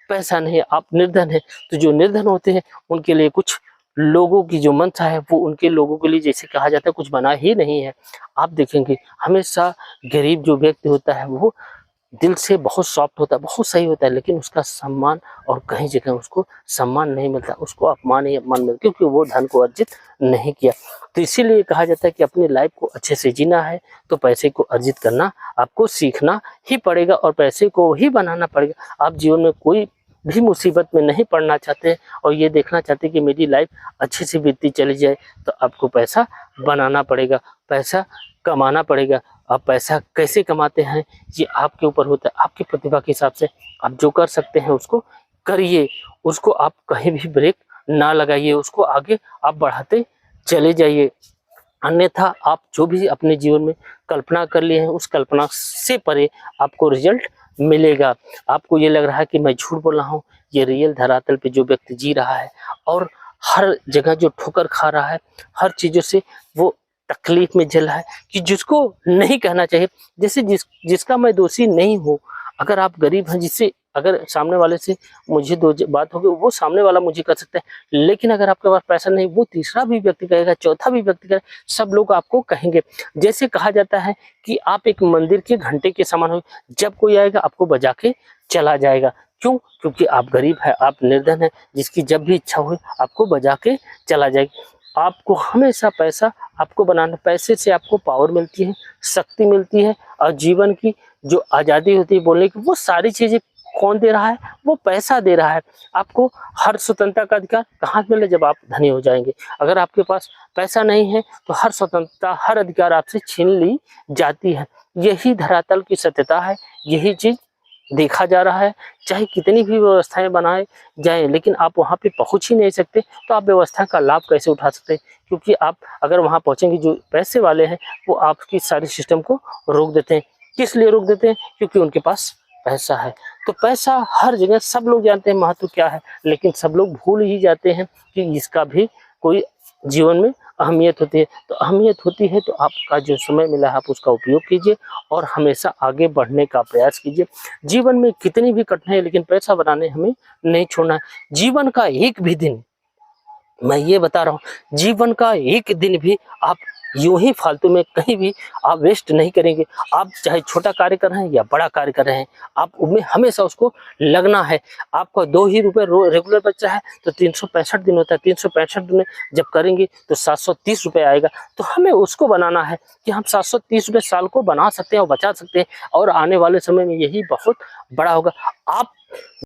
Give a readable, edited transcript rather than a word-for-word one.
पैसा नहीं है, आप निर्धन हैं। तो जो निर्धन होते हैं उनके लिए कुछ लोगों की जो मंशा है वो उनके लोगों के लिए जैसे कहा जाता है कुछ बना ही नहीं है। आप देखेंगे हमेशा गरीब जो व्यक्ति होता है वो दिल से बहुत सॉफ्ट होता है, बहुत सही होता है, लेकिन उसका सम्मान और कहीं जगह उसको सम्मान नहीं मिलता, उसको अपमान ही अपमान मिलता, क्योंकि वो धन को अर्जित नहीं किया। तो इसीलिए कहा जाता है कि अपनी लाइफ को अच्छे से जीना है तो पैसे को अर्जित करना आपको सीखना ही पड़ेगा और पैसे को ही बनाना पड़ेगा। आप जीवन में कोई भी मुसीबत में नहीं पड़ना चाहते और ये देखना चाहते कि मेरी लाइफ अच्छे से बीतती चली जाए, तो आपको पैसा बनाना पड़ेगा, पैसा कमाना पड़ेगा। आप पैसा कैसे कमाते हैं ये आपके ऊपर होता है, आपकी प्रतिभा के हिसाब से आप जो कर सकते हैं उसको करिए, उसको आप कहीं भी ब्रेक ना लगाइए, उसको आगे आप बढ़ाते चले जाइए। अन्यथा आप जो भी अपने जीवन में कल्पना कर लिए हैं उस कल्पना से परे आपको रिजल्ट मिलेगा। आपको ये लग रहा है कि मैं झूठ बोल रहा हूँ, ये रियल धरातल पे जो व्यक्ति जी रहा है और हर जगह जो ठोकर खा रहा है, हर चीज़ों से वो तकलीफ में झेल रहा है कि जिसको नहीं कहना चाहिए। जैसे जिसका मैं दोषी नहीं हूँ, अगर आप गरीब हैं, जिससे अगर सामने वाले से मुझे दो बात होगी वो सामने वाला मुझे कर सकता है, लेकिन अगर आपके पास पैसा नहीं वो तीसरा भी व्यक्ति कहेगा, चौथा भी व्यक्ति कहेगा, सब लोग आपको कहेंगे। जैसे कहा जाता है कि आप एक मंदिर के घंटे के समान हो, जब कोई आएगा आपको बजा के चला जाएगा। क्यों? क्योंकि आप गरीब है, आप निर्धन है, जिसकी जब भी इच्छा हो आपको बजा के चला जाएगा। आपको हमेशा पैसा आपको बनाना, पैसे से आपको पावर मिलती है, शक्ति मिलती है और जीवन की जो आज़ादी होती है बोलने की, वो सारी चीज़ें कौन दे रहा है? वो पैसा दे रहा है। आपको हर स्वतंत्रता का अधिकार कहाँ मिले? जब आप धनी हो जाएंगे। अगर आपके पास पैसा नहीं है तो हर स्वतंत्रता हर अधिकार आपसे छीन ली जाती है। यही धरातल की सत्यता है, यही चीज़ देखा जा रहा है। चाहे कितनी भी व्यवस्थाएं बनाए जाएं, लेकिन आप वहां पे पहुंच ही नहीं सकते, तो आप व्यवस्था का लाभ कैसे उठा सकते हैं? क्योंकि आप अगर वहां पहुंचेंगे, जो पैसे वाले हैं वो आपकी सारी सिस्टम को रोक देते हैं। किस लिए रोक देते हैं? क्योंकि उनके पास पैसा है। तो पैसा हर जगह, सब लोग जानते हैं महत्व क्या है, लेकिन सब लोग भूल ही जाते हैं कि इसका भी कोई जीवन में अहमियत होती है। तो अहमियत होती है तो आपका जो समय मिला है आप उसका उपयोग कीजिए और हमेशा आगे बढ़ने का प्रयास कीजिए। जीवन में कितनी भी कठिनाई, लेकिन पैसा बनाने हमें नहीं छोड़ना है। जीवन का एक भी दिन, मैं ये बता रहा हूँ, जीवन का एक दिन भी आप यूं ही फालतू में कहीं भी आप वेस्ट नहीं करेंगे। आप चाहे छोटा कार्य कर रहे हैं या बड़ा कार्य कर रहे हैं, आप उनमें हमेशा उसको लगना है। आपका 2 ही रुपये रेगुलर बच रहा है तो 365 दिन होता है, 365 दिन जब करेंगे तो 730 रुपये आएगा। तो हमें उसको बनाना है कि हम 730 रुपये साल को बना सकते हैं और बचा सकते हैं, और आने वाले समय में यही बहुत बड़ा होगा। आप